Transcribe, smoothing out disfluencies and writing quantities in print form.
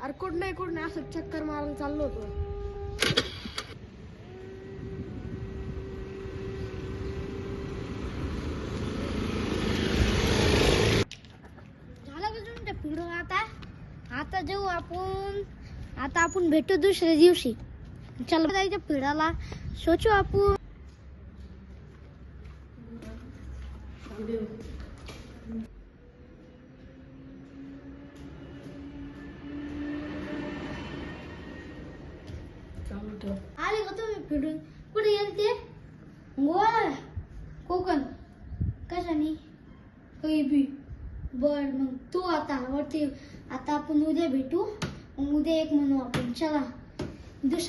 अरे कुठं असं चक्कर मारून चाललो होतो. झालं का तुमच्या फिरून आता जाऊ आपण. आता आपण भेटू दुसऱ्या दिवशी. चल जायचं फिरायला. सोचू आपण. आले का तुम्ही फिरून? कुठे गेलते? गोवा, कोकण, कशाने? काही बी. बर मग तू आता वरती. आता आपण उद्या भेटू. उद्या एक म्हणू आपण. चला.